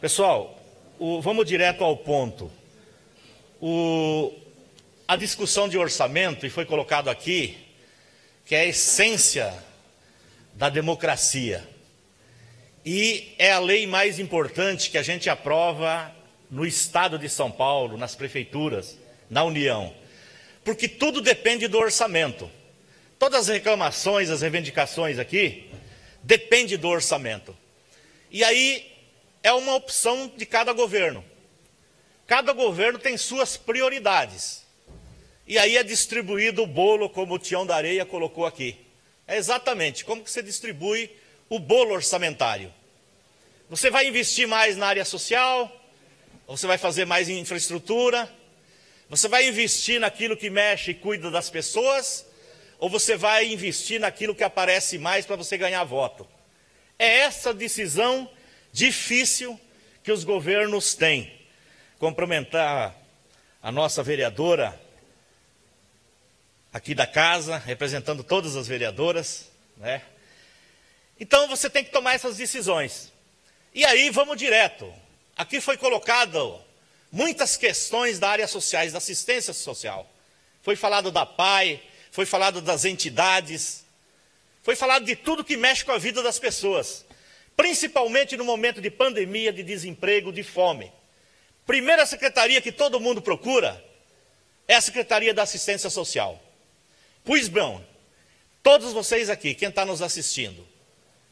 Pessoal, vamos direto ao ponto. A discussão de orçamento, e foi colocado aqui, que é a essência da democracia. E é a lei mais importante que a gente aprova no Estado de São Paulo, nas prefeituras, na União. Porque tudo depende do orçamento. Todas as reclamações, as reivindicações aqui, dependem do orçamento. E aí é uma opção de cada governo. Cada governo tem suas prioridades. E aí é distribuído o bolo, como o Tião da Areia colocou aqui. É exatamente como que você distribui o bolo orçamentário. Você vai investir mais na área social, ou você vai fazer mais em infraestrutura, você vai investir naquilo que mexe e cuida das pessoas, ou você vai investir naquilo que aparece mais para você ganhar voto. É essa decisão difícil que os governos têm. Cumprimentar a nossa vereadora aqui da casa, representando todas as vereadoras, né? Então você tem que tomar essas decisões. E aí vamos direto. Aqui foi colocado muitas questões da área social, da assistência social. Foi falado da PAI, foi falado das entidades, foi falado de tudo que mexe com a vida das pessoas, principalmente no momento de pandemia, de desemprego, de fome. Primeira secretaria que todo mundo procura é a Secretaria da Assistência Social. Pois bem, todos vocês aqui, quem está nos assistindo,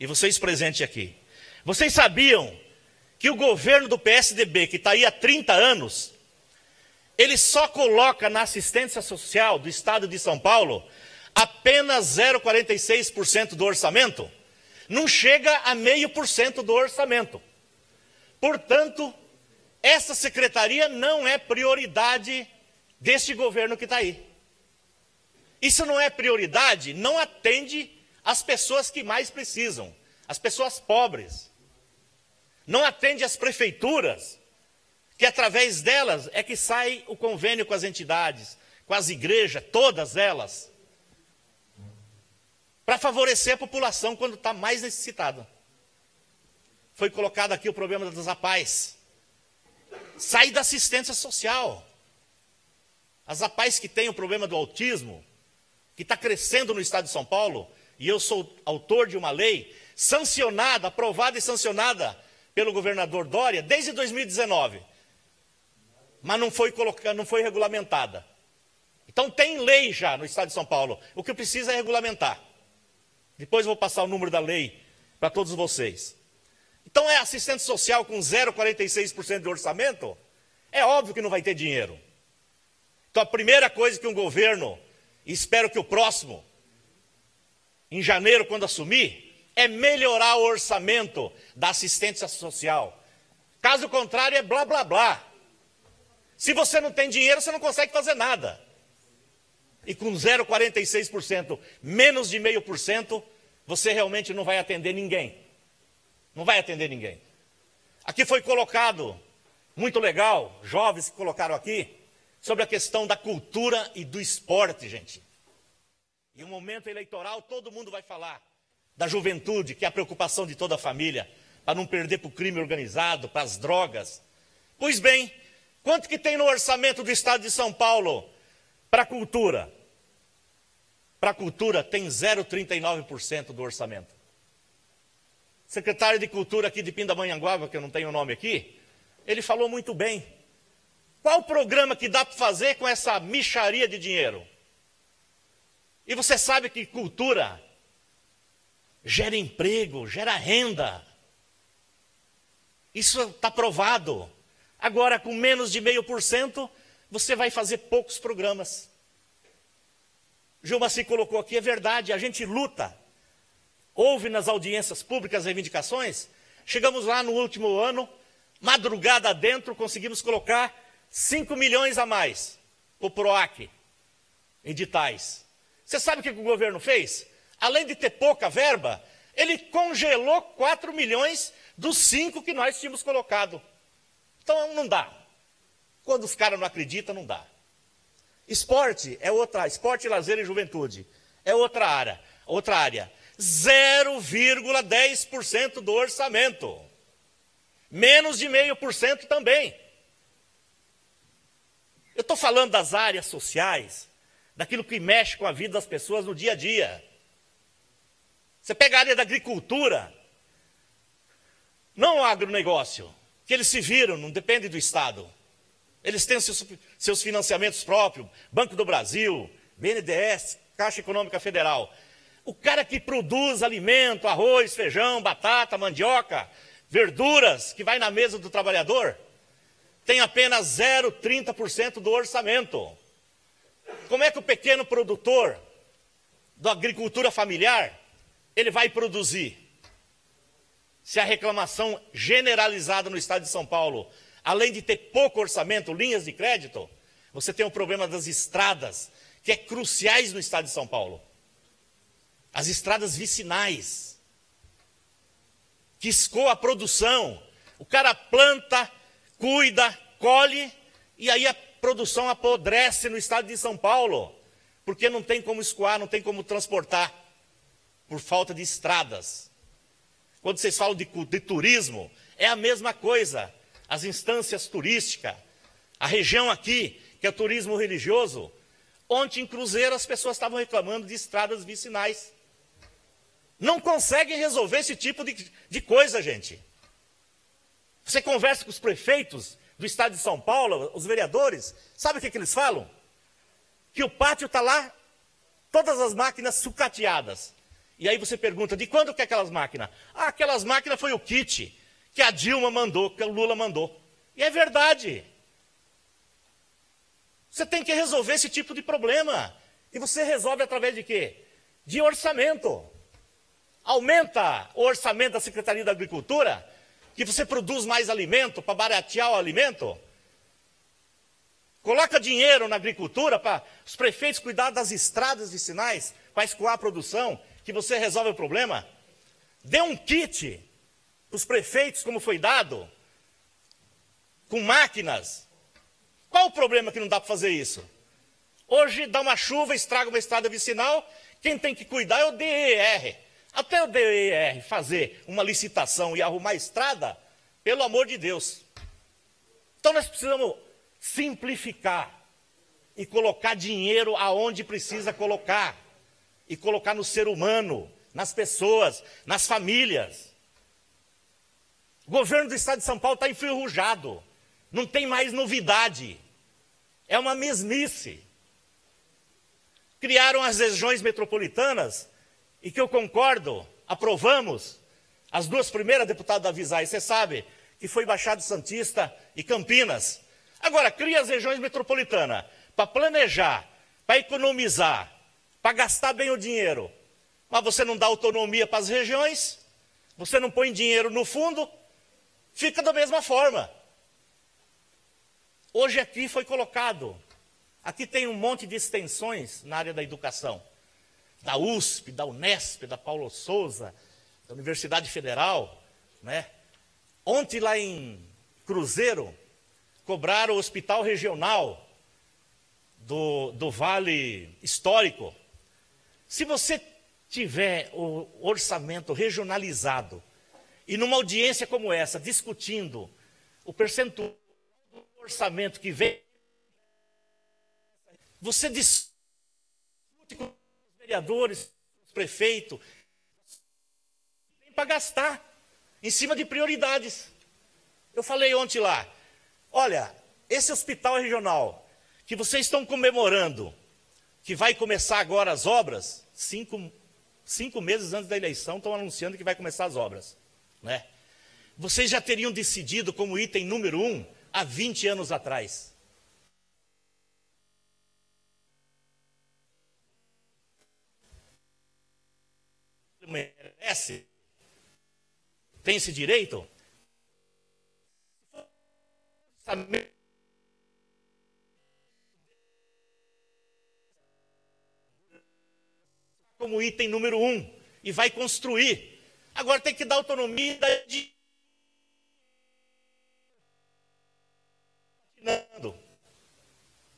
e vocês presentes aqui, vocês sabiam que o governo do PSDB, que está aí há 30 anos, ele só coloca na assistência social do Estado de São Paulo apenas 0,46% do orçamento? Não chega a 0,5% do orçamento. Portanto, essa secretaria não é prioridade deste governo que está aí. Isso não é prioridade, não atende as pessoas que mais precisam, as pessoas pobres. Não atende as prefeituras, que através delas é que sai o convênio com as entidades, com as igrejas, todas elas, para favorecer a população quando está mais necessitada. Foi colocado aqui o problema das APAES. Sai da assistência social. As APAES que têm o problema do autismo, que está crescendo no estado de São Paulo, e eu sou autor de uma lei sancionada, aprovada e sancionada pelo governador Dória desde 2019, mas não foi regulamentada. Então tem lei já no estado de São Paulo, o que precisa é regulamentar. Depois eu vou passar o número da lei para todos vocês. Então é assistente social com 0,46% de orçamento? É óbvio que não vai ter dinheiro. Então a primeira coisa que um governo, e espero que o próximo, em janeiro, quando assumir, é melhorar o orçamento da assistência social. Caso contrário, é blá, blá, blá. Se você não tem dinheiro, você não consegue fazer nada. E com 0,46%, menos de 0,5%, você realmente não vai atender ninguém. Não vai atender ninguém. Aqui foi colocado, muito legal, jovens que colocaram aqui, sobre a questão da cultura e do esporte, gente. Em um momento eleitoral, todo mundo vai falar da juventude, que é a preocupação de toda a família, para não perder para o crime organizado, para as drogas. Pois bem, quanto que tem no orçamento do Estado de São Paulo para a cultura? Para a cultura tem 0,39% do orçamento. Secretário de Cultura aqui de Pindamonhangaba, que eu não tenho o nome aqui, ele falou muito bem. Qual o programa que dá para fazer com essa mixaria de dinheiro? E você sabe que cultura gera emprego, gera renda. Isso está provado. Agora, com menos de 0,5%, você vai fazer poucos programas. Gilmar se colocou aqui, é verdade, a gente luta. Houve nas audiências públicas reivindicações. Chegamos lá no último ano, madrugada dentro, conseguimos colocar 5 milhões a mais para o PROAC, editais. Você sabe o que o governo fez? Além de ter pouca verba, ele congelou 4 milhões dos 5 que nós tínhamos colocado. Então não dá. Quando os caras não acreditam, não dá. Esporte é outra, esporte, lazer e juventude é outra área. 0,10% do orçamento. Menos de 0,5% também. Eu estou falando das áreas sociais, daquilo que mexe com a vida das pessoas no dia a dia. Você pega a área da agricultura, não o agronegócio, que eles se viram, não depende do Estado. Eles têm seus financiamentos próprios, Banco do Brasil, BNDES, Caixa Econômica Federal. O cara que produz alimento, arroz, feijão, batata, mandioca, verduras, que vai na mesa do trabalhador, tem apenas 0,30% do orçamento. Como é que o pequeno produtor da agricultura familiar, ele vai produzir? Se a reclamação generalizada no estado de São Paulo, além de ter pouco orçamento, linhas de crédito, você tem o problema das estradas, que é cruciais no estado de São Paulo. As estradas vicinais, que escoa a produção. O cara planta, cuida, colhe, e aí a produção apodrece no estado de São Paulo, porque não tem como escoar, não tem como transportar, por falta de estradas. Quando vocês falam de turismo, é a mesma coisa. As instâncias turísticas, a região aqui, que é o turismo religioso, ontem em Cruzeiro as pessoas estavam reclamando de estradas vicinais. Não conseguem resolver esse tipo de coisa, gente. Você conversa com os prefeitos do estado de São Paulo, os vereadores, sabe o que eles falam? Que o pátio está lá, todas as máquinas sucateadas. E aí você pergunta, de quando que é aquelas máquinas? Ah, aquelas máquinas foi o kit que a Dilma mandou, que o Lula mandou. E é verdade. Você tem que resolver esse tipo de problema. E você resolve através de quê? De orçamento. Aumenta o orçamento da Secretaria da Agricultura, que você produz mais alimento para baratear o alimento. Coloca dinheiro na agricultura para os prefeitos cuidar das estradas vicinais, para escoar a produção, que você resolve o problema. Dê um kit para os prefeitos, como foi dado, com máquinas. Qual o problema que não dá para fazer isso? Hoje dá uma chuva, estraga uma estrada vicinal, quem tem que cuidar é o DER. Até o DER fazer uma licitação e arrumar a estrada, pelo amor de Deus. Então nós precisamos simplificar e colocar dinheiro aonde precisa colocar. E colocar no ser humano, nas pessoas, nas famílias. O governo do estado de São Paulo está enferrujado. Não tem mais novidade. É uma mesmice. Criaram as regiões metropolitanas, e que eu concordo, aprovamos, as duas primeiras, deputado Davi Zay, você sabe, que foi Baixada Santista e Campinas. Agora, cria as regiões metropolitanas para planejar, para economizar, para gastar bem o dinheiro. Mas você não dá autonomia para as regiões, você não põe dinheiro no fundo, fica da mesma forma. Hoje aqui foi colocado, aqui tem um monte de extensões na área da educação, da USP, da Unesp, da Paulo Souza, da Universidade Federal, né? Ontem lá em Cruzeiro, cobraram o hospital regional do Vale Histórico. Se você tiver o orçamento regionalizado e numa audiência como essa, discutindo o percentual do orçamento que vem, você discute com os vereadores, os prefeitos, tem para gastar em cima de prioridades. Eu falei ontem lá, olha, esse hospital regional que vocês estão comemorando, que vai começar agora as obras, cinco meses antes da eleição, estão anunciando que vai começar as obras, né? Vocês já teriam decidido como item número 1 há 20 anos atrás. Merece? Tem esse direito? Como item número 1 e vai construir. Agora tem que dar autonomia de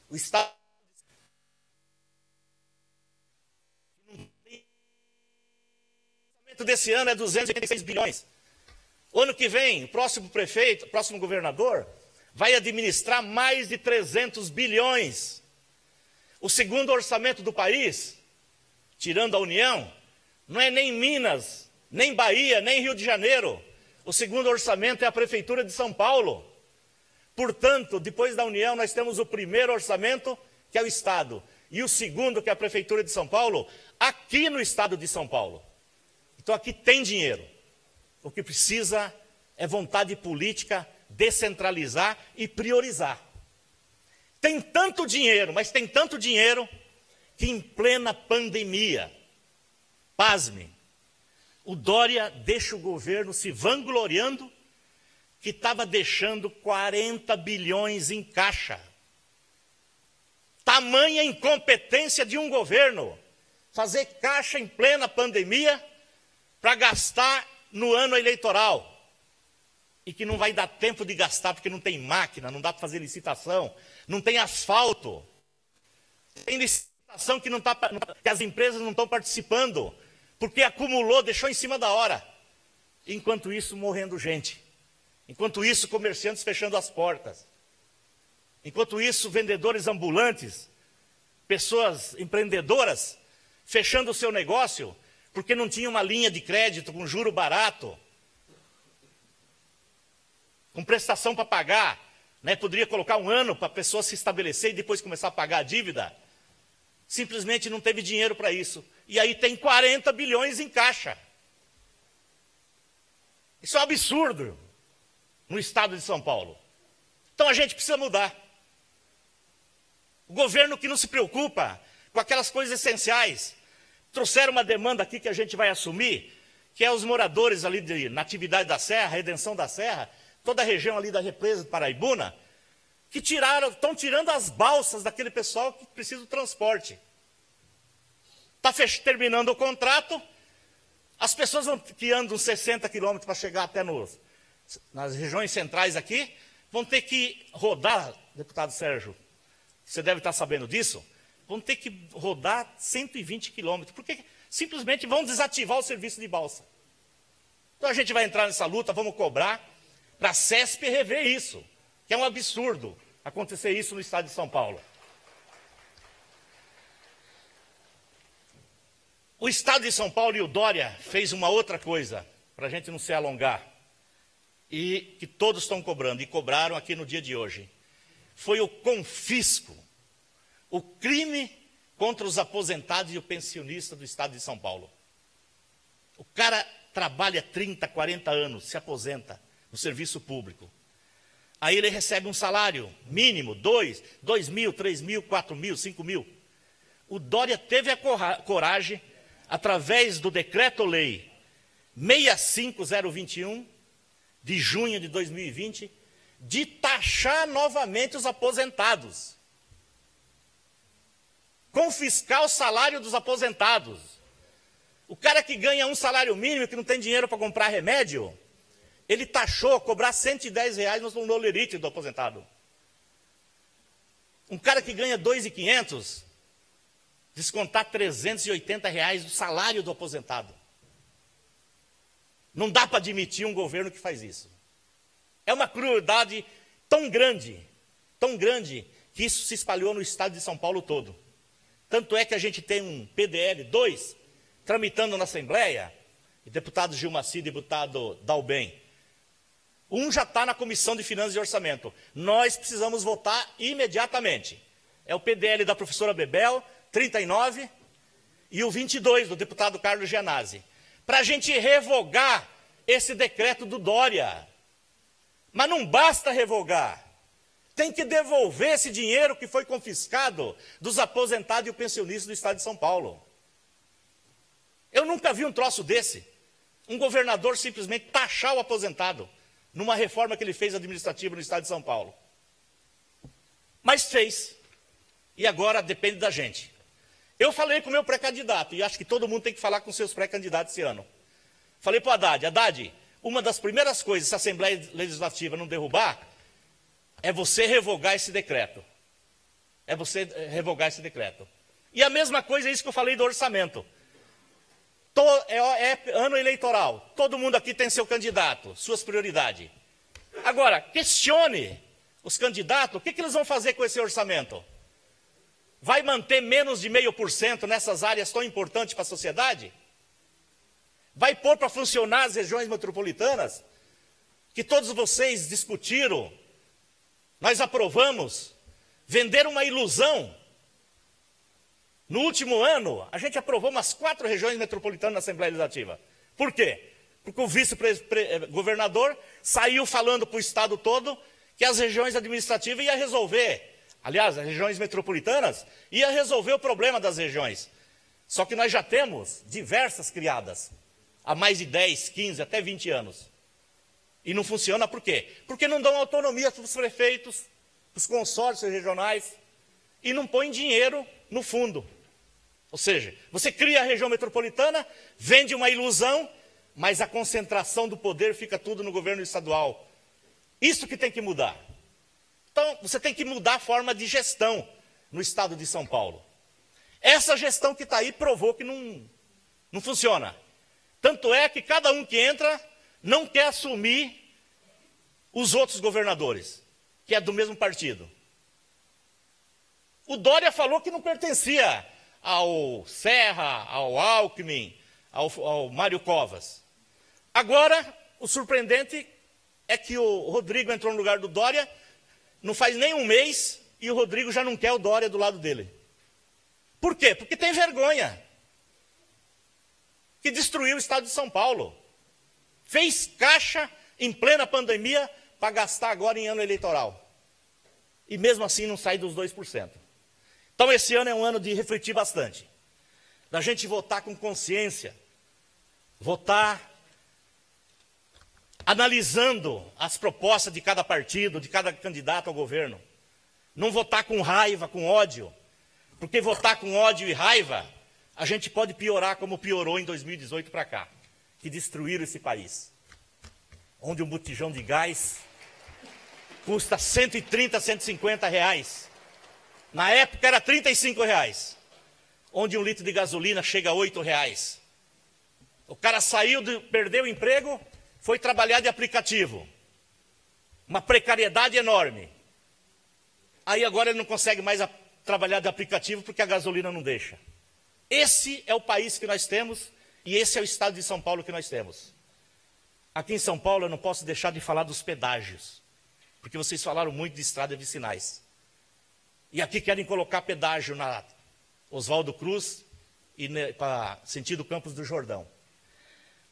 o Estado o orçamento desse ano é 286 bilhões. O ano que vem, o próximo prefeito, o próximo governador, vai administrar mais de 300 bilhões. O segundo orçamento do país, tirando a União, não é nem Minas, nem Bahia, nem Rio de Janeiro. O segundo orçamento é a Prefeitura de São Paulo. Portanto, depois da União, nós temos o primeiro orçamento, que é o Estado, e o segundo, que é a Prefeitura de São Paulo, aqui no Estado de São Paulo. Então, aqui tem dinheiro. O que precisa é vontade política, descentralizar e priorizar. Tem tanto dinheiro, mas tem tanto dinheiro, que em plena pandemia, pasme, o Dória deixa o governo se vangloriando que estava deixando 40 bilhões em caixa. Tamanha incompetência de um governo, fazer caixa em plena pandemia para gastar no ano eleitoral. E que não vai dar tempo de gastar porque não tem máquina, não dá para fazer licitação, não tem asfalto. Tem licitação que as empresas não estão participando, porque acumulou, deixou em cima da hora. Enquanto isso, morrendo gente. Enquanto isso, comerciantes fechando as portas. Enquanto isso, vendedores ambulantes, pessoas empreendedoras, fechando o seu negócio, porque não tinha uma linha de crédito com juro barato, com prestação para pagar, né? Poderia colocar um ano para a pessoa se estabelecer e depois começar a pagar a dívida. Simplesmente não teve dinheiro para isso. E aí tem 40 bilhões em caixa. Isso é um absurdo no estado de São Paulo. Então a gente precisa mudar. O governo que não se preocupa com aquelas coisas essenciais. Trouxeram uma demanda aqui que a gente vai assumir, que é os moradores ali de Natividade da Serra, Redenção da Serra, toda a região ali da Represa de Paraibuna, que estão tirando as balsas daquele pessoal que precisa do transporte. Está terminando o contrato, as pessoas que andam 60 quilômetros para chegar até nas regiões centrais aqui, vão ter que rodar, deputado Sérgio, você deve estar sabendo disso, vão ter que rodar 120 quilômetros, porque simplesmente vão desativar o serviço de balsa. Então a gente vai entrar nessa luta, vamos cobrar para a CESP rever isso, que é um absurdo acontecer isso no estado de São Paulo. O estado de São Paulo e o Dória fez uma outra coisa, para a gente não se alongar, e que todos estão cobrando, e cobraram aqui no dia de hoje. Foi o confisco, o crime contra os aposentados e o pensionista do estado de São Paulo. O cara trabalha 30, 40 anos, se aposenta no serviço público. Aí ele recebe um salário mínimo, 2 mil, 3 mil, 4 mil, 5 mil. O Dória teve a coragem, através do decreto-lei 65021, de junho de 2020, de taxar novamente os aposentados. Confiscar o salário dos aposentados. O cara que ganha um salário mínimo, que não tem dinheiro para comprar remédio, ele taxou cobrar R$110 no olerite do aposentado. Um cara que ganha R$2.500, descontar R$380 do salário do aposentado. Não dá para admitir um governo que faz isso. É uma crueldade tão grande, que isso se espalhou no estado de São Paulo todo. Tanto é que a gente tem um PDL 2 tramitando na Assembleia, e deputado Gilmaci, deputado Dalben. Um já está na Comissão de Finanças e Orçamento. Nós precisamos votar imediatamente. É o PDL da professora Bebel, 39, e o 22, do deputado Carlos Gianazzi. Para a gente revogar esse decreto do Dória. Mas não basta revogar. Tem que devolver esse dinheiro que foi confiscado dos aposentados e o pensionista do estado de São Paulo. Eu nunca vi um troço desse. Um governador simplesmente taxar o aposentado numa reforma que ele fez administrativa no estado de São Paulo. Mas fez. E agora depende da gente. Eu falei com o meu pré-candidato, e acho que todo mundo tem que falar com seus pré-candidatos esse ano. Falei para o Haddad, Haddad, uma das primeiras coisas, se a Assembleia Legislativa não derrubar, é você revogar esse decreto. É você revogar esse decreto. E a mesma coisa é isso que eu falei do orçamento. É ano eleitoral, todo mundo aqui tem seu candidato, suas prioridades. Agora, questione os candidatos, o que eles vão fazer com esse orçamento? Vai manter menos de 0,5% nessas áreas tão importantes para a sociedade? Vai pôr para funcionar as regiões metropolitanas? Que todos vocês discutiram, nós aprovamos, venderam uma ilusão. No último ano, a gente aprovou umas 4 regiões metropolitanas na Assembleia Legislativa. Por quê? Porque o vice-governador saiu falando para o Estado todo que as regiões administrativas iam resolver. Aliás, as regiões metropolitanas iam resolver o problema das regiões. Só que nós já temos diversas criadas há mais de 10, 15, até 20 anos. E não funciona por quê? Porque não dão autonomia para os prefeitos, para os consórcios regionais, e não põem dinheiro no fundo. Ou seja, você cria a região metropolitana, vende uma ilusão, mas a concentração do poder fica tudo no governo estadual. Isso que tem que mudar. Então, você tem que mudar a forma de gestão no estado de São Paulo. Essa gestão que está aí provou que não funciona. Tanto é que cada um que entra não quer assumir os outros governadores, que é do mesmo partido. O Dória falou que não pertencia ao Serra, ao Alckmin, ao Mário Covas. Agora, o surpreendente é que o Rodrigo entrou no lugar do Dória, não faz nem um mês, e o Rodrigo já não quer o Dória do lado dele. Por quê? Porque tem vergonha. Que destruiu o estado de São Paulo. Fez caixa em plena pandemia para gastar agora em ano eleitoral. E mesmo assim não sai dos 2%. Então esse ano é um ano de refletir bastante. Da gente votar com consciência. Votar analisando as propostas de cada partido, de cada candidato ao governo. Não votar com raiva, com ódio. Porque votar com ódio e raiva, a gente pode piorar como piorou em 2018 para cá. Que destruíram esse país. Onde um botijão de gás custa 130, 150 reais. Na época era 35 reais. Onde um litro de gasolina chega a 8 reais. O cara perdeu o emprego, foi trabalhar de aplicativo. Uma precariedade enorme. Aí agora ele não consegue mais trabalhar de aplicativo porque a gasolina não deixa. Esse é o país que nós temos e esse é o estado de São Paulo que nós temos. Aqui em São Paulo eu não posso deixar de falar dos pedágios, porque vocês falaram muito de estradas vicinais. E aqui querem colocar pedágio na Oswaldo Cruz e para sentido Campos do Jordão.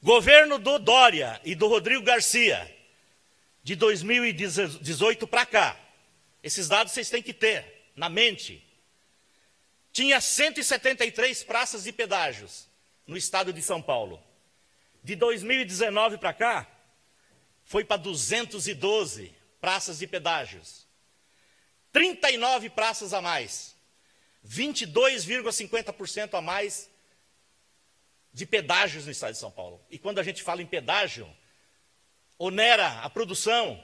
Governo do Dória e do Rodrigo Garcia, de 2018 para cá, esses dados vocês têm que ter na mente. Tinha 173 praças de pedágios no estado de São Paulo. De 2019 para cá, foi para 212 praças de pedágios. 39 praças a mais. 22,50% a mais de pedágios no estado de São Paulo. E quando a gente fala em pedágio, onera a produção,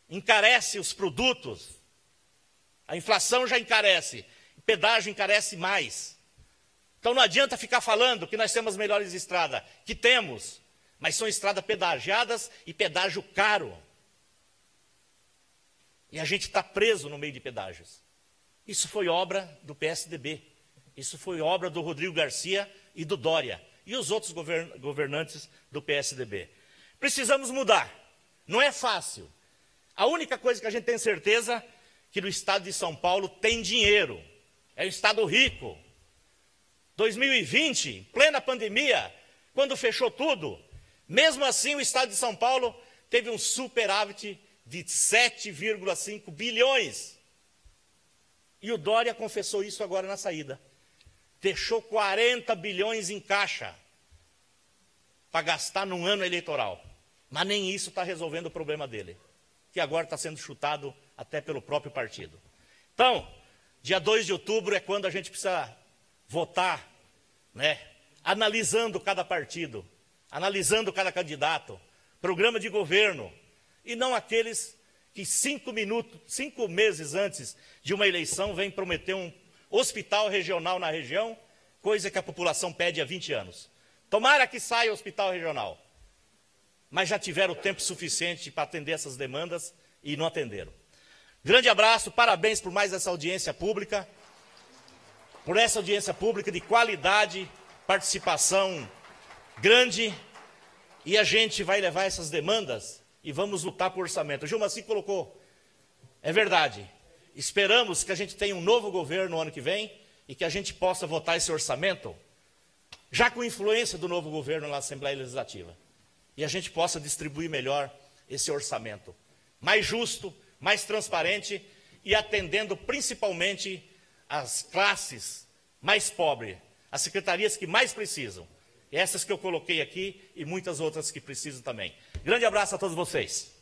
encarece os produtos, a inflação já encarece, o pedágio encarece mais. Então não adianta ficar falando que nós temos as melhores estradas, que temos, mas são estradas pedagiadas e pedágio caro. E a gente está preso no meio de pedágios. Isso foi obra do PSDB, isso foi obra do Rodrigo Garcia e do Dória, e os outros governantes do PSDB. Precisamos mudar, não é fácil. A única coisa que a gente tem certeza é que no estado de São Paulo tem dinheiro, é um estado rico. 2020, plena pandemia, quando fechou tudo, mesmo assim o estado de São Paulo teve um superávit de 7,5 bilhões. E o Dória confessou isso agora na saída. Deixou 40 bilhões em caixa para gastar num ano eleitoral. Mas nem isso está resolvendo o problema dele, que agora está sendo chutado até pelo próprio partido. Então, dia 2 de outubro é quando a gente precisa votar, né? Analisando cada partido, analisando cada candidato, programa de governo, e não aqueles que 5 meses antes de uma eleição vêm prometer um hospital regional na região, coisa que a população pede há 20 anos. Tomara que saia o hospital regional. Mas já tiveram tempo suficiente para atender essas demandas e não atenderam. Grande abraço, parabéns por mais essa audiência pública. Por essa audiência pública de qualidade, participação grande. E a gente vai levar essas demandas e vamos lutar por orçamento. O Gilmaci colocou, é verdade. Esperamos que a gente tenha um novo governo no ano que vem e que a gente possa votar esse orçamento, já com influência do novo governo na Assembleia Legislativa. E a gente possa distribuir melhor esse orçamento. Mais justo, mais transparente e atendendo principalmente as classes mais pobres, as secretarias que mais precisam. Essas que eu coloquei aqui e muitas outras que precisam também. Grande abraço a todos vocês.